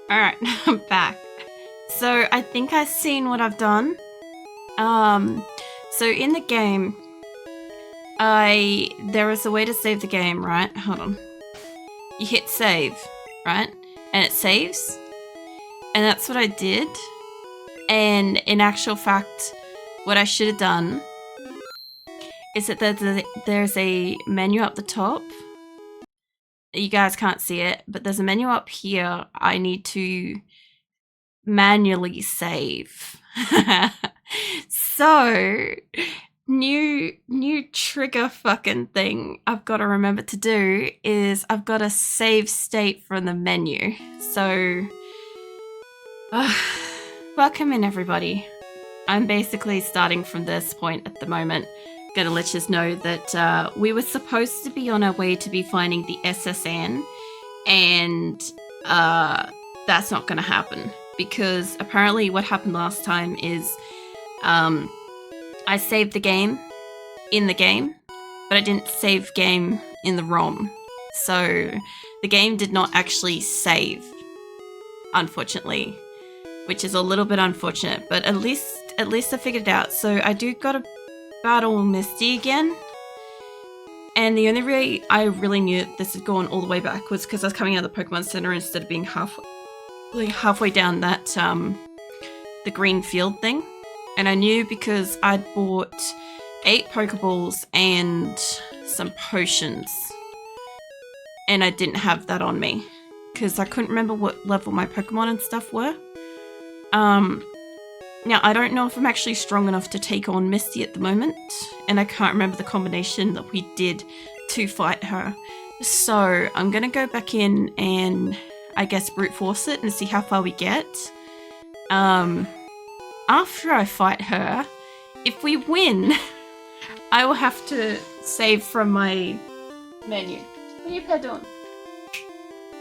Alright, I'm back. So I think I've seen what I've done. So in the game, there is a way to save the game, right? Hold on. You hit save, right? And it saves. And that's what I did. And in actual fact, what I should have done is that there's a menu up the top. You guys can't see it, but there's a menu up here. I need to manually save. So, new trigger fucking thing I've got to remember to do is I've got to save state from the menu. So, welcome in everybody. I'm basically starting from this point at the moment. Gonna let you know that we were supposed to be on our way to be finding the SSN, and that's not gonna happen because apparently what happened last time is I saved the game in the game, but I didn't save game in the ROM. So the game did not actually save, unfortunately, which is a little bit unfortunate, but at least I figured it out. So I do gotta battle Misty again. And the only way I really knew this had gone all the way back was because I was coming out of the Pokemon Center instead of being halfway down that the green field thing. And I knew because I'd bought 8 Pokeballs and some potions. And I didn't have that on me because I couldn't remember what level my Pokemon and stuff were. Now, I don't know if I'm actually strong enough to take on Misty at the moment, and I can't remember the combination that we did to fight her. So I'm going to go back in and, I guess, brute force it and see how far we get. After I fight her, if we win, I will have to save from my menu. What are you pet doing?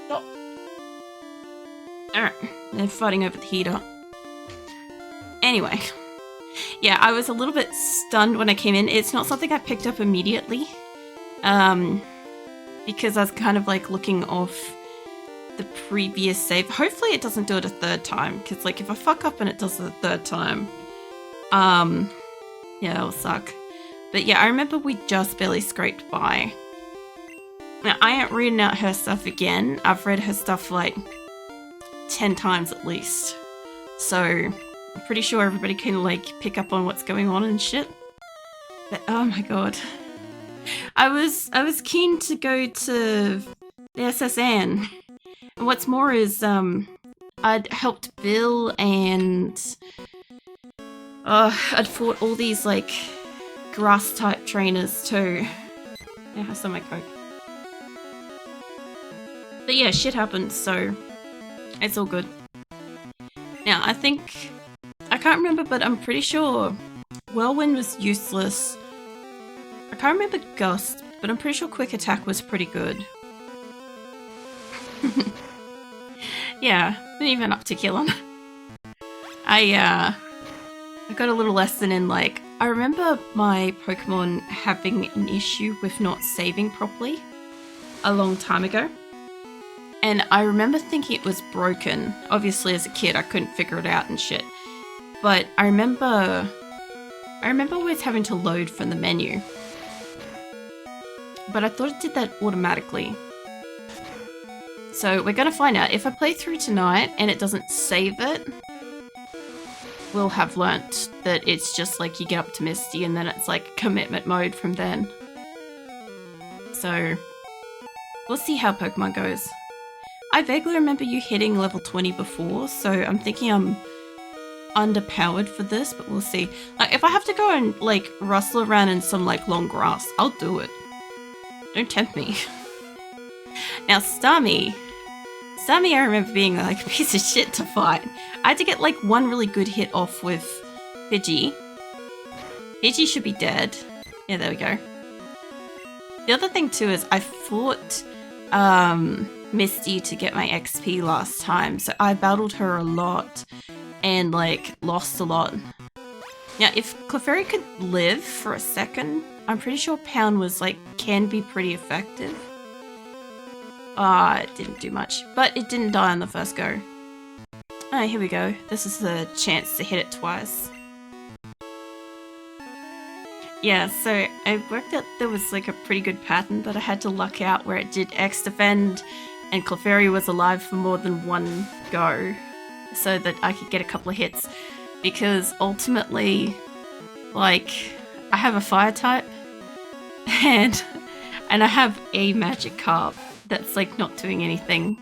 Stop. Alright, they're fighting over the heater. Anyway, yeah, I was a little bit stunned when I came in. It's not something I picked up immediately, because I was kind of like looking off the previous save. Hopefully it doesn't do it a third time, because like if I fuck up and it does it a third time, yeah, it'll suck. But yeah, I remember we just barely scraped by. Now, I ain't reading out her stuff again. I've read her stuff like 10 times at least. So I'm pretty sure everybody can like pick up on what's going on and shit. But oh my god. I was keen to go to the SSN. And what's more is I'd helped Bill and I'd fought all these like grass type trainers too. Yeah, have some of my coke. But yeah, shit happened, so it's all good. Now, I can't remember, but I'm pretty sure Whirlwind was useless. I can't remember Gust, but I'm pretty sure Quick Attack was pretty good. Yeah, didn't even up to kill him. I got a little lesson in like, I remember my Pokemon having an issue with not saving properly a long time ago. And I remember thinking it was broken. Obviously, as a kid, I couldn't figure it out and shit. But I remember always having to load from the menu. But I thought it did that automatically. So we're gonna find out. If I play through tonight and it doesn't save it, we'll have learnt that it's just like you get up to Misty and then it's like commitment mode from then. So we'll see how Pokemon goes. I vaguely remember you hitting level 20 before, so I'm thinking I'm underpowered for this, but we'll see. Like, if I have to go and, like, rustle around in some, like, long grass, I'll do it. Don't tempt me. Now, Starmie, I remember being, like, a piece of shit to fight. I had to get, like, one really good hit off with Pidgey. Pidgey should be dead. Yeah, there we go. The other thing, too, is I fought, Misty to get my XP last time, so I battled her a lot and like lost a lot. Now if Clefairy could live for a second, I'm pretty sure Pound was like can be pretty effective. It didn't do much, but it didn't die on the first go. Oh, here we go. This is the chance to hit it twice. Yeah, so I worked out there was like a pretty good pattern, but I had to luck out where it did X defend and Clefairy was alive for more than one go so that I could get a couple of hits. Because ultimately, like, I have a fire type and I have a magic carp that's like not doing anything.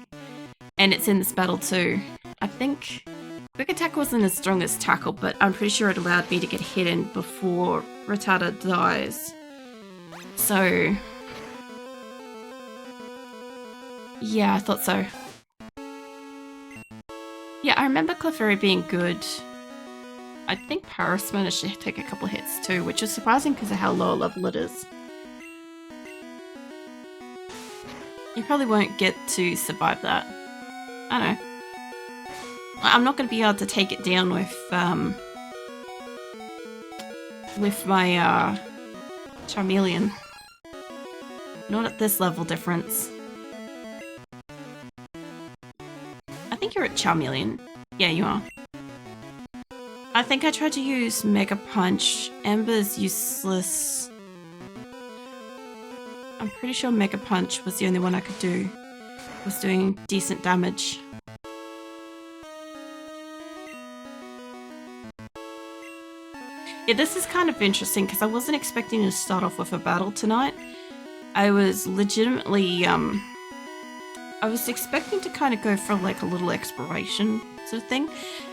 And it's in this battle too. I think Quick Attack wasn't as strong as Tackle, but I'm pretty sure it allowed me to get hit in before Rattata dies. So yeah, I thought so. Yeah, I remember Clefairy being good. I think Paris managed to take a couple of hits too, which is surprising because of how low level it is. You probably won't get to survive that. I don't know. I'm not going to be able to take it down with my Charmeleon. Not at this level difference. I think you're at Charmeleon. Yeah, you are. I think I tried to use Mega Punch. Ember's useless. I'm pretty sure Mega Punch was the only one I could do. Was doing decent damage. Yeah, this is kind of interesting because I wasn't expecting to start off with a battle tonight. I was legitimately, I was expecting to kind of go for like a little exploration sort of thing.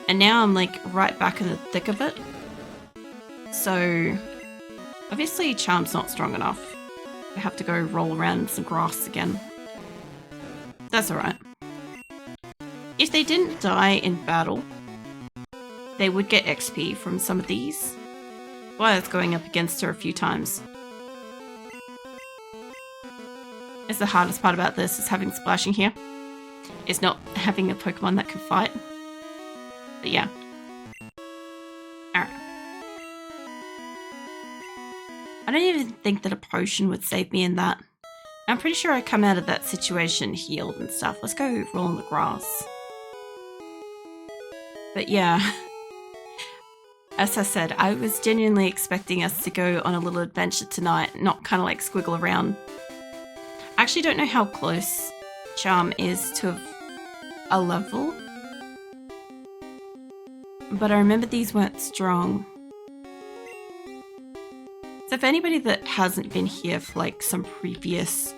And now I'm like right back in the thick of it. So, obviously Charm's not strong enough. I have to go roll around in some grass again. That's alright. If they didn't die in battle, they would get XP from some of these. Why it's going up against her a few times. It's the hardest part about this is having splashing here. It's not having a Pokemon that can fight. But yeah. Alright. I don't even think that a potion would save me in that. I'm pretty sure I come out of that situation healed and stuff. Let's go roll in the grass. But yeah. As I said, I was genuinely expecting us to go on a little adventure tonight, not kind of like squiggle around. I actually don't know how close Charm is to a level. But I remember these weren't strong. So if anybody that hasn't been here for like some previous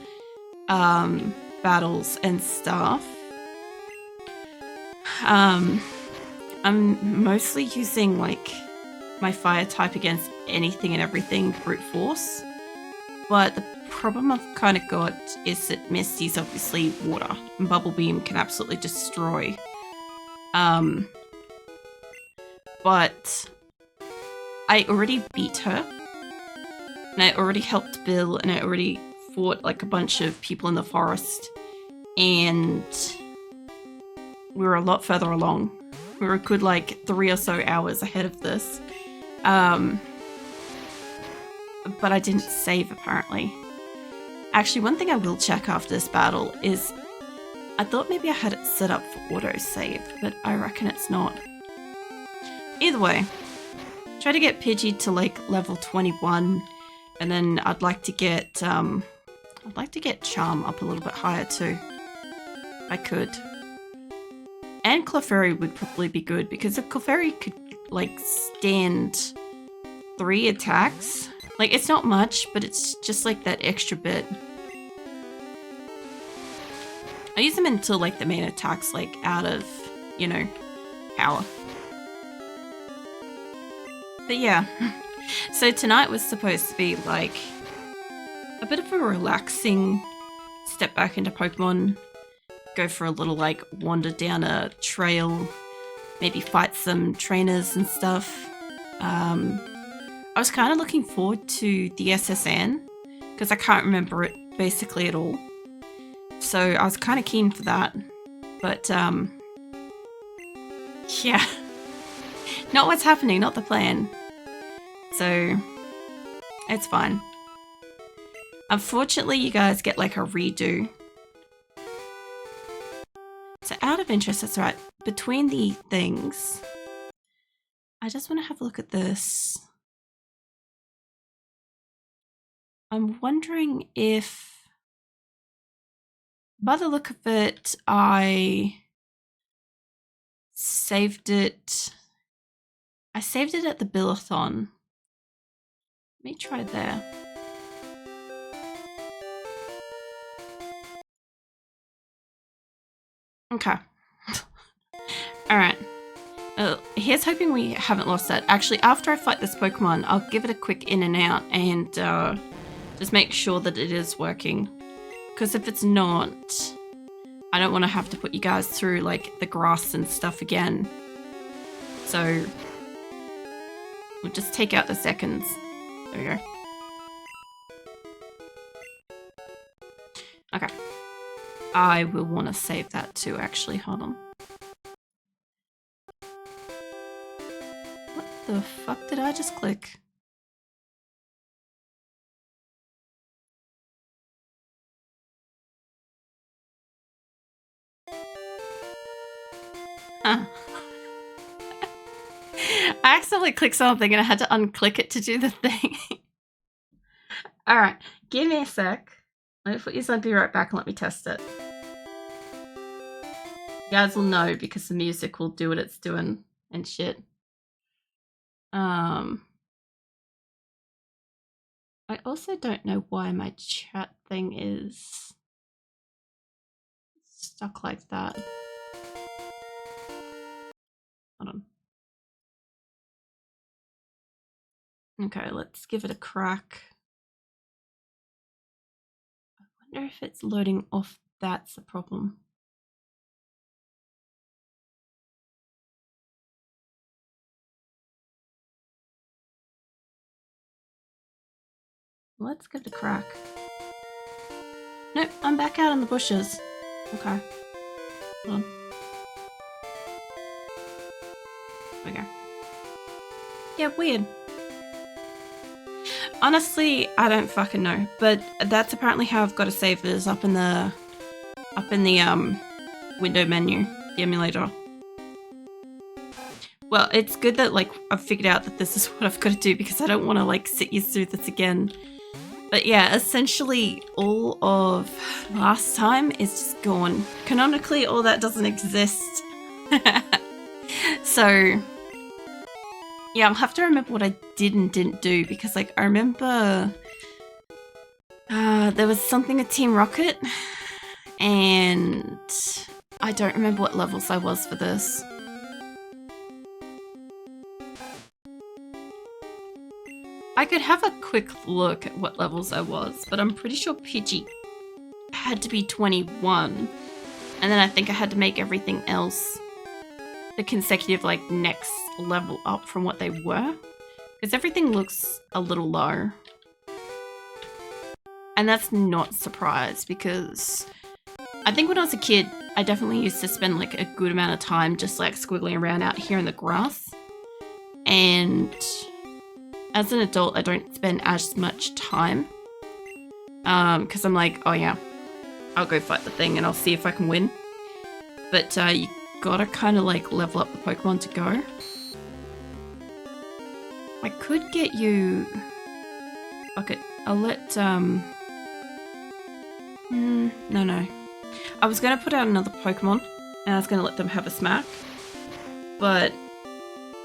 battles and stuff, I'm mostly using like my fire type against anything and everything brute force. But the problem I've kind of got is that Misty's obviously water and Bubble Beam can absolutely destroy. But I already beat her and I already helped Bill and I already fought like a bunch of people in the forest and we were a lot further along. We were a good like 3 or so hours ahead of this. But I didn't save apparently. Actually, one thing I will check after this battle is I thought maybe I had it set up for autosave, but I reckon it's not. Either way, try to get Pidgey to like level 21 and then I'd like to get Charm up a little bit higher too. If I could. And Clefairy would probably be good because if Clefairy could like stand 3 attacks, like it's not much, but it's just like that extra bit. I use them until like the main attack's like out of, you know, power. But yeah, so tonight was supposed to be like a bit of a relaxing step back into Pokemon. Go for a little like wander down a trail, maybe fight some trainers and stuff. I was kind of looking forward to the SSN because I can't remember it basically at all. So I was kind of keen for that. But yeah, not what's happening, not the plan. So it's fine. Unfortunately, you guys get like a redo. So out of interest, that's right. Between the things, I just want to have a look at this. I'm wondering if, by the look of it, I saved it. I saved it at the Billathon. Let me try there. Okay. Alright. Here's hoping we haven't lost that. Actually, after I fight this Pokemon, I'll give it a quick in and out and just make sure that it is working. Because if it's not, I don't want to have to put you guys through like the grass and stuff again. So we'll just take out the seconds. There we go. Okay. I will want to save that too, actually. Hold on. What the fuck did I just click? Huh. I accidentally clicked something and I had to unclick it to do the thing. Alright, give me a sec. Let me put you on, be right back and let me test it. You guys will know because the music will do what it's doing and shit. I also don't know why my chat thing is stuck like that. Hold on. Okay, let's give it a crack. I wonder if it's loading off. That's the problem. Let's give it a crack. Nope, I'm back out in the bushes. Okay. Hold on. There we go. Yeah, weird. Honestly, I don't fucking know, but that's apparently how I've got to save this up in the window menu, the emulator. Well, it's good that like I've figured out that this is what I've got to do because I don't want to like sit you through this again. But yeah, essentially all of last time is just gone. Canonically, all that doesn't exist. So yeah, I'll have to remember what I did and didn't do because like I remember there was something with Team Rocket and I don't remember what levels I was for this. I could have a quick look at what levels I was, but I'm pretty sure Pidgey had to be 21. And then I think I had to make everything else the consecutive like next level up from what they were. Because everything looks a little low. And that's not a surprise because I think when I was a kid, I definitely used to spend like a good amount of time just like squiggling around out here in the grass. And as an adult, I don't spend as much time. Because I'm like, oh yeah, I'll go fight the thing and I'll see if I can win. But you gotta kind of like level up the Pokemon to go. I could get you... Okay, I'll let... No. I was gonna put out another Pokemon and I was gonna let them have a smack. But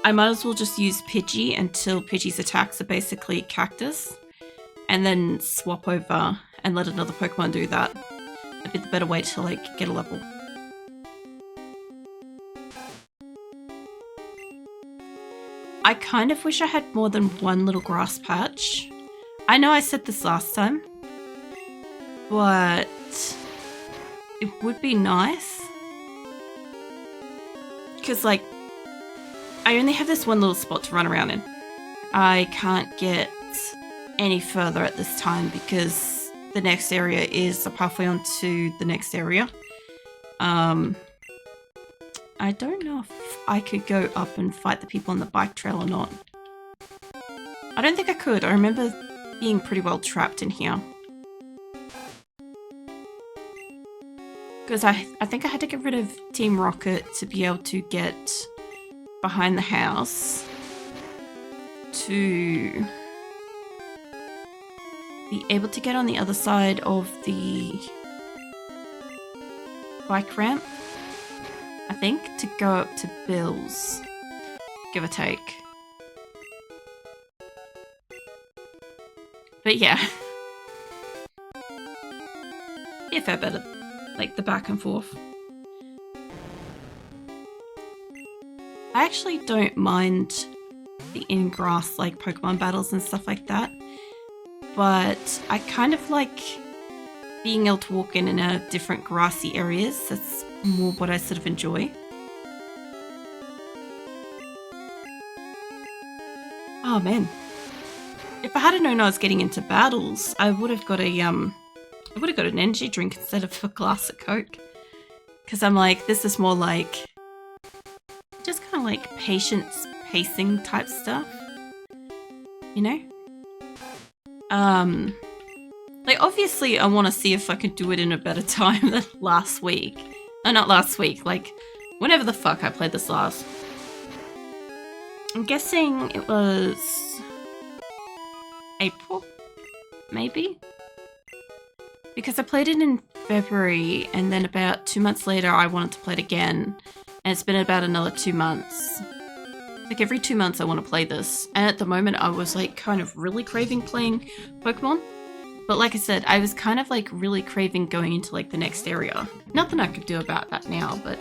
I might as well just use Pidgey until Pidgey's attacks are basically cactus. And then swap over and let another Pokemon do that. That'd be the better way to like get a level. I kind of wish I had more than one little grass patch. I know I said this last time, but it would be nice. Because like, I only have this one little spot to run around in. I can't get any further at this time because the next area is a pathway onto the next area. I don't know if I could go up and fight the people on the bike trail or not. I don't think I could. I remember being pretty well trapped in here. Because I think I had to get rid of Team Rocket to be able to get behind the house to be able to get on the other side of the bike ramp, I think, to go up to Bill's, give or take. But yeah. Be a fair bit of, like, the back and forth. I actually don't mind the in-grass, like, Pokemon battles and stuff like that. But I kind of like being able to walk in and out of different grassy areas. That's more what I sort of enjoy. Oh man. If I had known I was getting into battles, I would have got an energy drink instead of a glass of Coke. Because I'm like, this is more like just kind of like patience pacing type stuff. You know? Like obviously I want to see if I could do it in a better time than last week. Not last week, like whenever the fuck I played this last. I'm guessing it was April, maybe? Because I played it in February and then about 2 months later I wanted to play it again and it's been about another 2 months. Like every 2 months I want to play this, and at the moment I was like kind of really craving playing Pokemon. But like I said, I was kind of like really craving going into like the next area. Nothing I could do about that now, but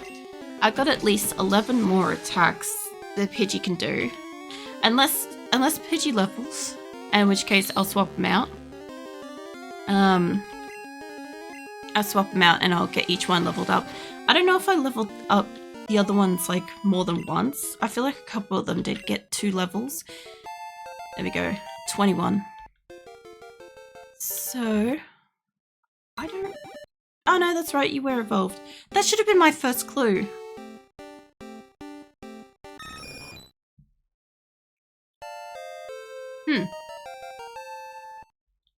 I got at least 11 more attacks that Pidgey can do. Unless Pidgey levels, in which case I'll swap them out. I'll swap them out and I'll get each one leveled up. I don't know if I leveled up the other ones like more than once. I feel like a couple of them did get 2 levels. There we go, 21. So, I don't... Oh no, that's right, you were evolved. That should have been my first clue.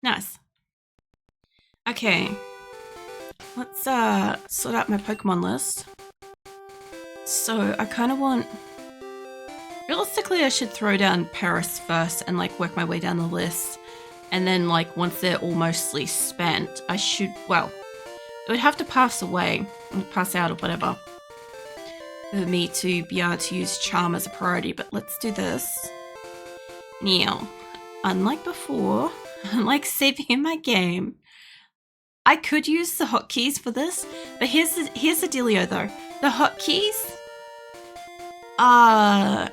Nice. Okay. Let's sort out my Pokemon list. So I kind of want... Realistically, I should throw down Paris first and like work my way down the list. And then like once they're all mostly spent, I should... Well, it would have to pass away, or pass out or whatever, for me to be able to use Charm as a priority. But let's do this. Now, unlike before, unlike saving in my game, I could use the hotkeys for this, but here's the dealio though. The hotkeys are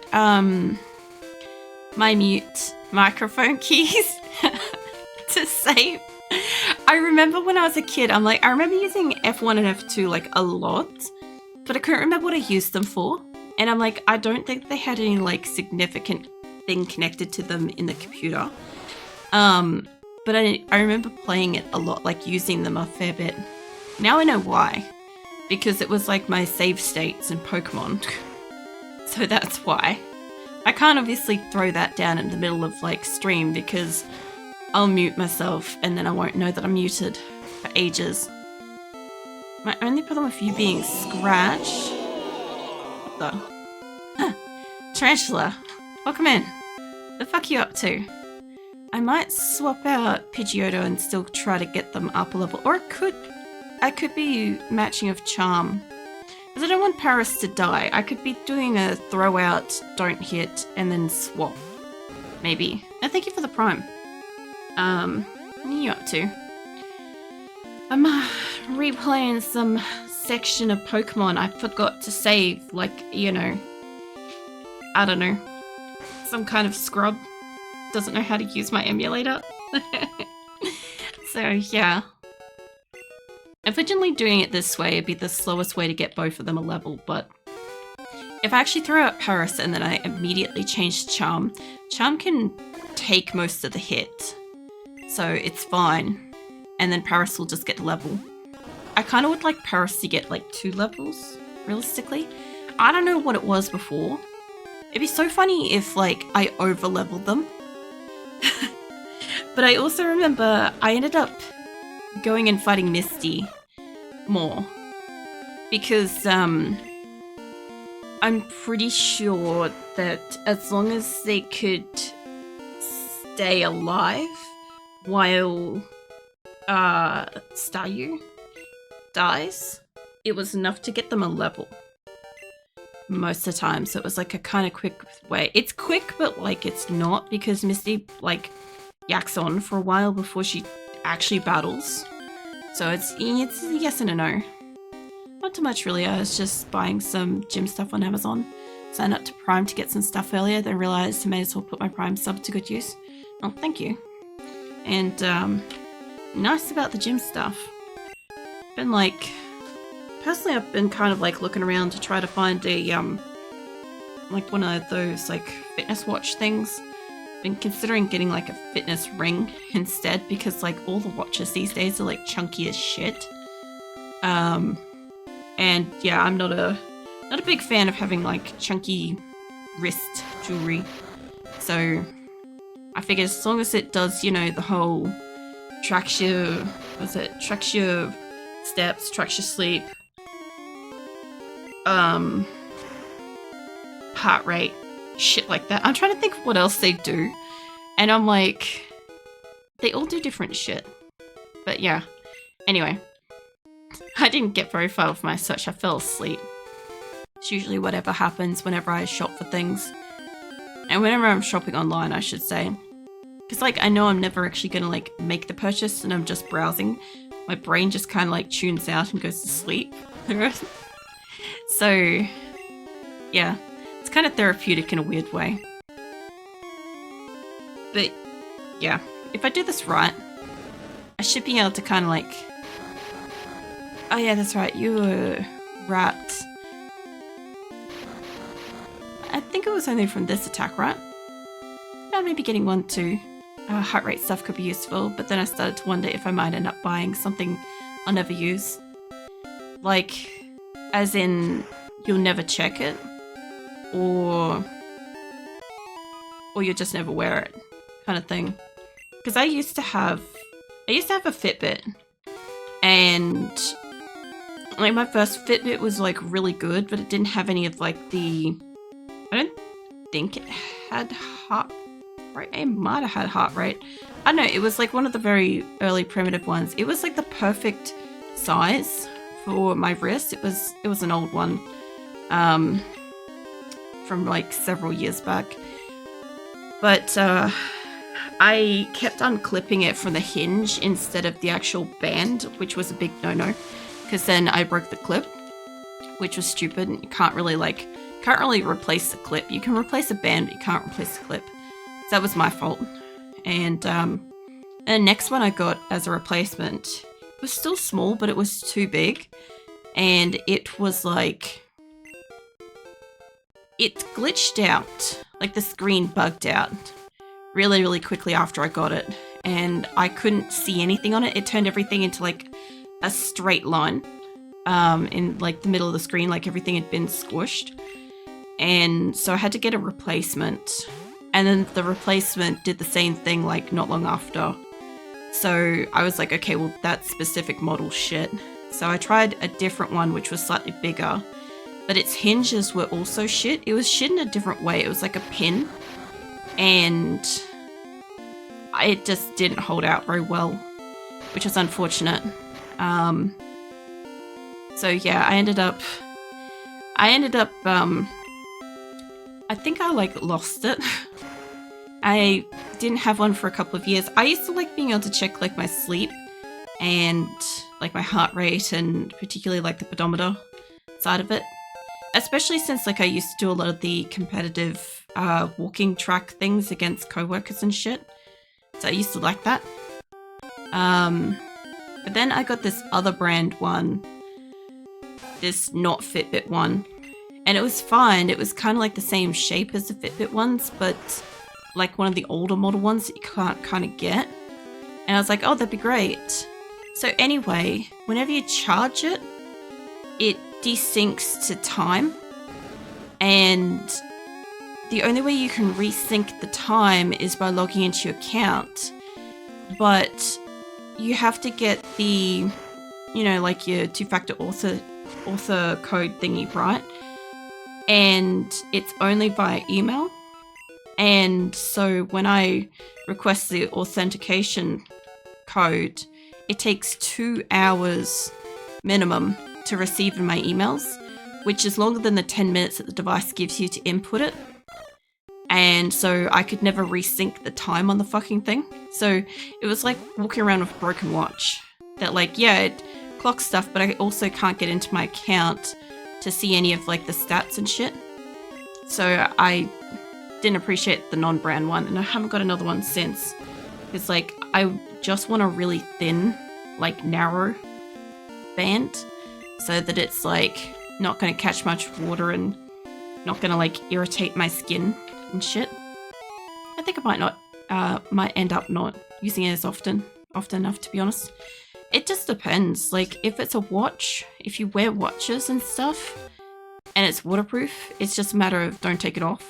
my mute microphone keys to save. I remember when I was a kid, I remember using F1 and F2 like a lot, but I couldn't remember what I used them for. And I'm like, I don't think they had any like significant thing connected to them in the computer. But I remember playing it a lot, like using them a fair bit. Now I know why. Because it was like my save states in Pokemon. So that's why. I can't obviously throw that down in the middle of like stream because I'll mute myself and then I won't know that I'm muted for ages. My only problem with you being Scratch... What the? Huh. Tarantula, welcome in. The fuck you up to? I might swap out Pidgeotto and still try to get them up a level. Or I could be matching of Charm. Because I don't want Paris to die. I could be doing a throw out, don't hit, and then swap. Maybe. And thank you for the prime. What are you up to? I'm replaying some section of Pokemon I forgot to save. Like, you know, I don't know. Some kind of scrub. Doesn't know how to use my emulator. So yeah. Originally doing it this way would be the slowest way to get both of them a level, but if I actually throw out Paris and then I immediately change Charm, Charm can take most of the hit. So it's fine. And then Paris will just get level. I kind of would like Paris to get like 2 levels, realistically. I don't know what it was before. It'd be so funny if like I over leveled them. But I also remember I ended up going and fighting Misty more. because I'm pretty sure that as long as they could stay alive while Staryu dies, it was enough to get them a level most of the time. So it was like a kind of quick way. It's quick, but like it's not, because Misty like yaks on for a while before she actually battles. So it's a yes and a no. Not too much really. I was just buying some gym stuff on Amazon. Signed up to Prime to get some stuff earlier, then realized I may as well put my Prime sub to good use. Oh, thank you. And nice about the gym stuff. Been like, personally, I've been kind of like looking around to try to find a like one of those like fitness watch things. Been considering getting like a fitness ring instead, because like all the watches these days are like chunky as shit. And yeah, I'm not a big fan of having like chunky wrist jewelry. So I figured as long as it does, you know, the whole tracks your steps, tracks your sleep, heart rate, shit like that. I'm trying to think of what else they do, and I'm like, they all do different shit. But yeah, anyway, I didn't get very far with my search. I fell asleep. It's usually whatever happens whenever I shop for things, and whenever I'm shopping online, I should say, because like I know I'm never actually gonna like make the purchase, and I'm just browsing. My brain just kind of like tunes out and goes to sleep. So yeah, it's kind of therapeutic in a weird way. But yeah, if I do this right, I should be able to kind of like, oh yeah, that's right, you were right. I think it was only from this attack, right? Maybe getting one too. Heart rate stuff could be useful, but then I started to wonder if I might end up buying something I'll never use. Like, as in, you'll never check it, or you'll just never wear it, kind of thing. Because I used to have a Fitbit, and like my first Fitbit was like really good, but it didn't have any of like the, I don't think it had heart rate. It might have had heart rate. I don't know, it was like one of the very early primitive ones. It was like the perfect size for my wrist. It was an old one from like several years back. But I kept unclipping it from the hinge instead of the actual band, which was a big no-no, because then I broke the clip, which was stupid. You can't really replace the clip. You can replace a band, but you can't replace the clip. So that was my fault. And the next one I got as a replacement was still small, but it was too big. And it was like, it glitched out. Like the screen bugged out really, really quickly after I got it. And I couldn't see anything on it. It turned everything into like a straight line in like the middle of the screen, like everything had been squished. And so I had to get a replacement. And then the replacement did the same thing like not long after. So I was like, okay, well, that specific model shit. So I tried a different one, which was slightly bigger, but its hinges were also shit. It was shit in a different way. It was like a pin, and it just didn't hold out very well, which is unfortunate. So yeah, I ended up, I think I like lost it. I didn't have one for a couple of years. I used to like being able to check like my sleep and like my heart rate, and particularly like the pedometer side of it. Especially since like I used to do a lot of the competitive walking track things against coworkers and shit. So I used to like that. But then I got this other brand one, this not Fitbit one, and it was fine. It was kind of like the same shape as the Fitbit ones, but like one of the older model ones that you can't kind of get. And I was like, oh, that'd be great. So anyway, whenever you charge it, it desyncs to time. And the only way you can resync the time is by logging into your account. But you have to get the, you know, like your two-factor author code thingy, right? And it's only via email. And so when I request the authentication code, it takes 2 hours minimum to receive in my emails, which is longer than the 10 minutes that the device gives you to input it. And so I could never resync the time on the fucking thing. So it was like walking around with a broken watch. That like, yeah, it clocks stuff, but I also can't get into my account to see any of like the stats and shit. So I didn't appreciate the non-brand one, and I haven't got another one since. It's like, I just want a really thin, like narrow band so that it's like not going to catch much water and not going to like irritate my skin and shit. I think I might end up not using it as often enough, to be honest. It just depends. Like, if it's a watch, if you wear watches and stuff and it's waterproof, it's just a matter of don't take it off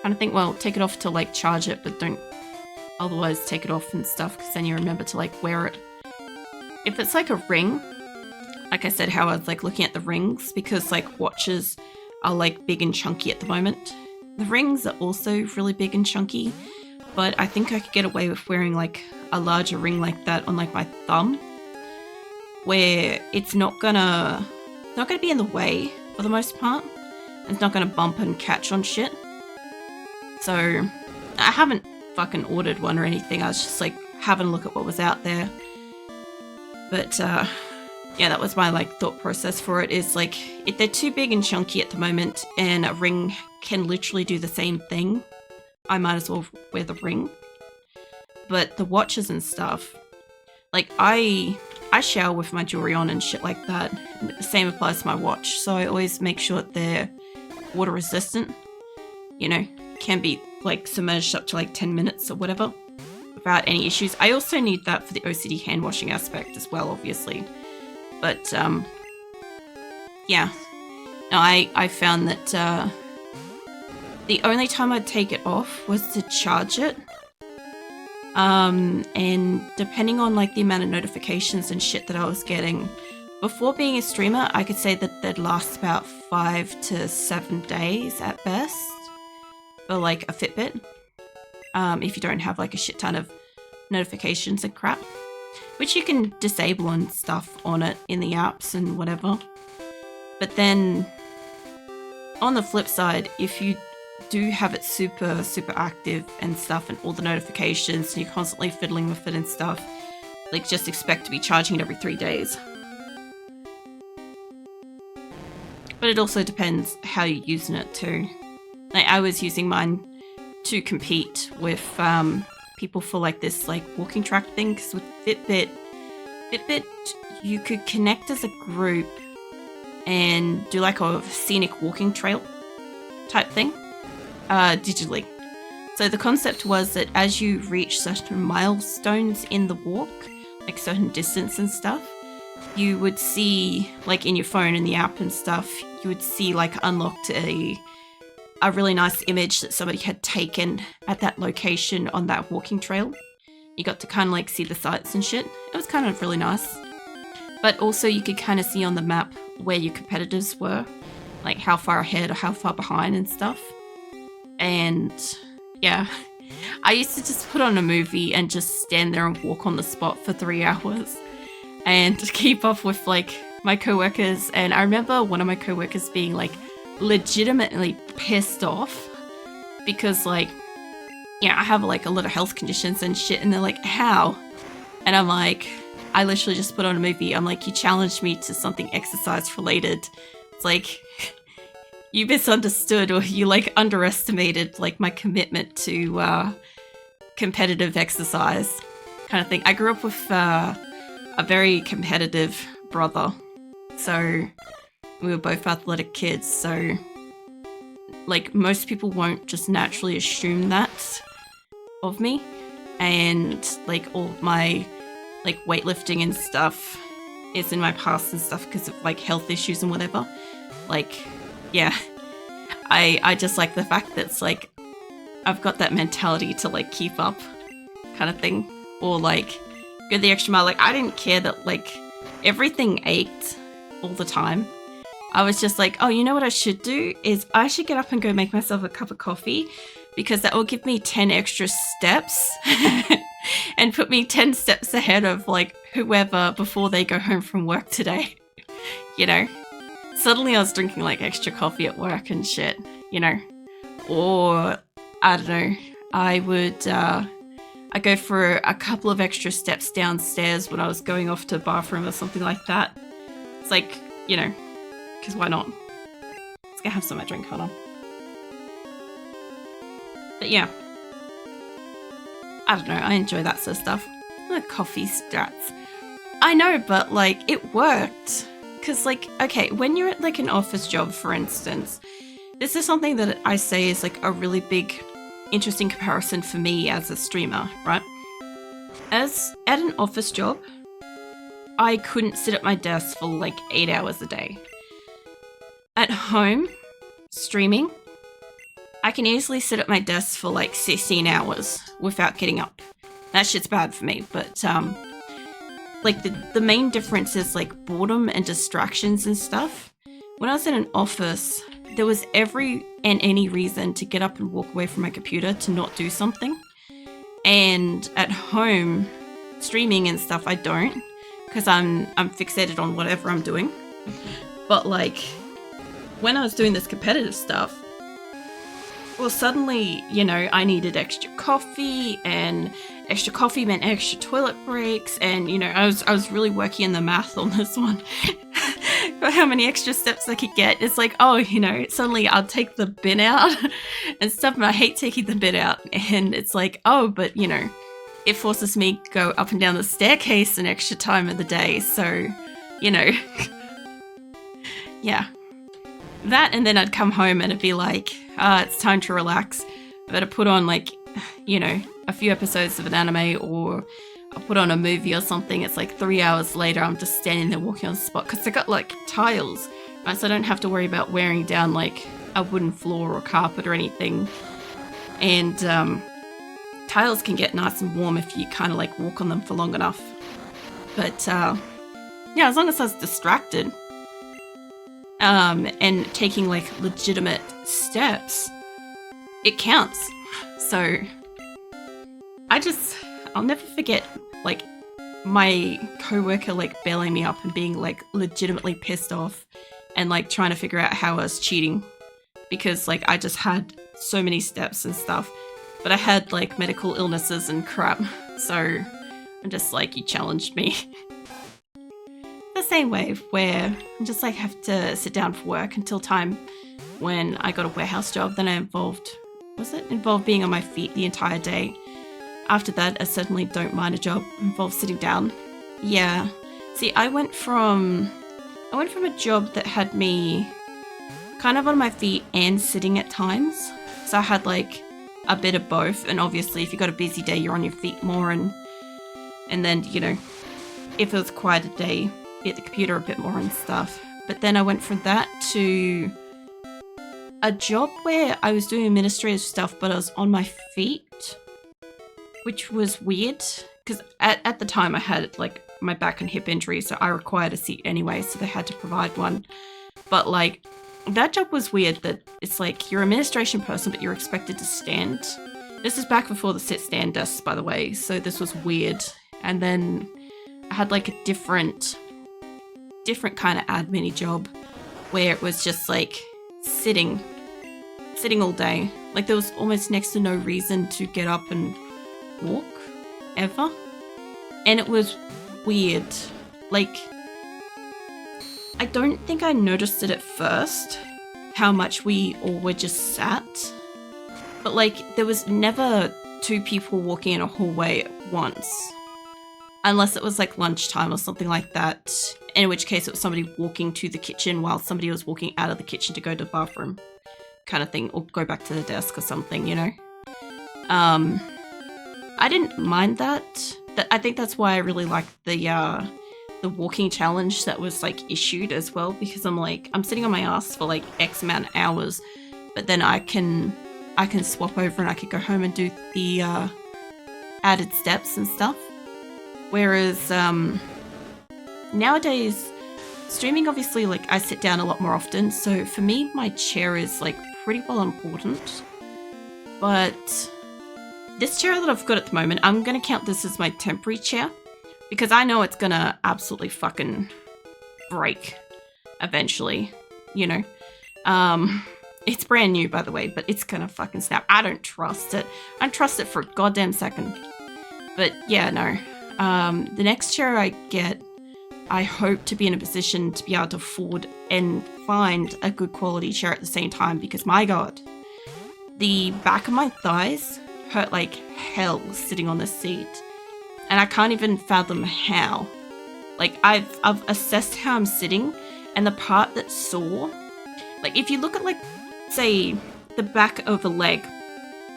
kind of thing. Well, take it off to like charge it, but don't otherwise take it off and stuff, because then you remember to like wear it. If it's like a ring, like I said, how I was like looking at the rings, because like watches are like big and chunky at the moment. The rings are also really big and chunky, but I think I could get away with wearing like a larger ring like that on like my thumb, where it's not gonna be in the way for the most part. It's not gonna bump and catch on shit. So I haven't fucking ordered one or anything. I was just like having a look at what was out there. But yeah, that was my like thought process for it, is like, if they're too big and chunky at the moment and a ring can literally do the same thing, I might as well wear the ring. But the watches and stuff, like I shower with my jewelry on and shit like that. And the same applies to my watch. So I always make sure that they're water resistant. You know, can be like submerged up to like 10 minutes or whatever without any issues. I also need that for the OCD hand washing aspect as well, obviously. But yeah, no, I found that the only time I'd take it off was to charge it. And depending on like the amount of notifications and shit that I was getting, before being a streamer, I could say that they'd last about 5 to 7 days at best for like a Fitbit. If you don't have like a shit ton of notifications and crap, which you can disable and stuff on it in the apps and whatever. But then on the flip side, if you do have it super active and stuff and all the notifications and you're constantly fiddling with it and stuff, like just expect to be charging it every 3 days. But it also depends how you're using it too. Like, I was using mine to compete with people for like this like walking track thing, because with Fitbit, you could connect as a group and do like a scenic walking trail type thing digitally. So the concept was that as you reach certain milestones in the walk, like certain distance and stuff, you would see, like in your phone in the app and stuff, you would see like unlocked a really nice image that somebody had taken at that location on that walking trail. You got to kind of like see the sights and shit. It was kind of really nice. But also you could kind of see on the map where your competitors were, like how far ahead or how far behind and stuff. And yeah, I used to just put on a movie and just stand there and walk on the spot for 3 hours and keep up with like my coworkers. And I remember one of my coworkers being like legitimately pissed off because like, yeah, I have like a lot of health conditions and shit, and they're like, how? And I'm like, I literally just put on a movie. I'm like, you challenged me to something exercise related. It's like, you misunderstood, or you like underestimated like my commitment to competitive exercise kind of thing. I grew up with a very competitive brother, so we were both athletic kids, so like most people won't just naturally assume that of me. And like all my like weightlifting and stuff is in my past and stuff because of like health issues and whatever. Like, yeah, I just like the fact that it's like I've got that mentality to like keep up kind of thing, or like go the extra mile. Like, I didn't care that like everything ached all the time. I was just like, oh, you know what I should do is I should get up and go make myself a cup of coffee, because that will give me 10 extra steps and put me 10 steps ahead of like whoever before they go home from work today. You know, suddenly I was drinking like extra coffee at work and shit, you know, or I don't know, I go for a couple of extra steps downstairs when I was going off to the bathroom or something like that. It's like, you know, because why not? Let's go have some of my drink, hold on. But yeah, I don't know, I enjoy that sort of stuff. The coffee strats. I know, but like, it worked. Because like, okay, when you're at like an office job, for instance, this is something that I say is like a really big, interesting comparison for me as a streamer, right? As at an office job, I couldn't sit at my desk for like 8 hours a day. At home, streaming, I can easily sit at my desk for like 16 hours without getting up. That shit's bad for me, but like the main difference is like boredom and distractions and stuff. When I was in an office, there was every and any reason to get up and walk away from my computer to not do something. And at home, streaming and stuff, I don't, because I'm fixated on whatever I'm doing. But like, when I was doing this competitive stuff, well, suddenly, you know, I needed extra coffee, and extra coffee meant extra toilet breaks, and, you know, I was really working in the math on this one. For how many extra steps I could get. It's like, oh, you know, suddenly I'll take the bin out and stuff, and I hate taking the bin out. And it's like, oh, but, you know, it forces me to go up and down the staircase an extra time of the day, so, you know. Yeah. That, and then I'd come home and it'd be like, it's time to relax. I better put on like, you know, a few episodes of an anime, or I'll put on a movie or something. It's like 3 hours later, I'm just standing there walking on the spot, because I got like tiles, right? So I don't have to worry about wearing down like a wooden floor or carpet or anything. And tiles can get nice and warm if you kind of like walk on them for long enough. But yeah, as long as I was distracted, and taking like legitimate steps, it counts. So I'll never forget like my coworker like bailing me up and being like legitimately pissed off and like trying to figure out how I was cheating, because like I just had so many steps and stuff, but I had like medical illnesses and crap. So I'm just like, you challenged me. The same way where I just like have to sit down for work until time when I got a warehouse job. Then I involved being on my feet the entire day. After that, I certainly don't mind a job involves sitting down. Yeah. See, I went from a job that had me kind of on my feet and sitting at times. So I had like a bit of both. And obviously if you got a busy day, you're on your feet more, and then, you know, if it was a quieter day, be at the computer a bit more and stuff. But then I went from that to a job where I was doing administrative stuff, but I was on my feet, which was weird, because at the time I had like my back and hip injury, so I required a seat anyway, so they had to provide one. But like, that job was weird, that it's like you're an administration person, but you're expected to stand. This is back before the sit-stand desks, by the way, so this was weird. And then I had like a different kind of admin job where it was just like sitting all day. Like there was almost next to no reason to get up and walk ever, and it was weird. Like, I don't think I noticed it at first how much we all were just sat, but like there was never two people walking in a hallway at once, unless it was like lunchtime or something like that, in which case it was somebody walking to the kitchen while somebody was walking out of the kitchen to go to the bathroom kind of thing, or go back to the desk or something, you know. I didn't mind that. I think that's why I really liked the walking challenge that was like issued as well, because I'm sitting on my ass for like X amount of hours, but then I can swap over and I could go home and do the added steps and stuff. Whereas nowadays streaming, obviously, like, I sit down a lot more often, so for me, my chair is, like, pretty well important. But this chair that I've got at the moment, I'm gonna count this as my temporary chair, because I know it's gonna absolutely fucking break eventually, you know. It's brand new, by the way, but it's gonna fucking snap. I don't trust it. I don't trust it for a goddamn second. But yeah, no. The next chair I get, I hope to be in a position to be able to afford and find a good quality chair at the same time, because my god, the back of my thighs hurt like hell sitting on this seat. And I can't even fathom how. Like, I've assessed how I'm sitting, and the part that's sore, like, if you look at, like, say, the back of a leg,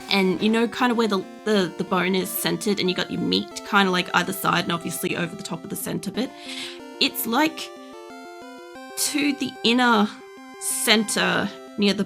and you know kind of where the bone is centered, and you got your meat kind of like either side and obviously over the top of the center bit, it's like to the inner center near the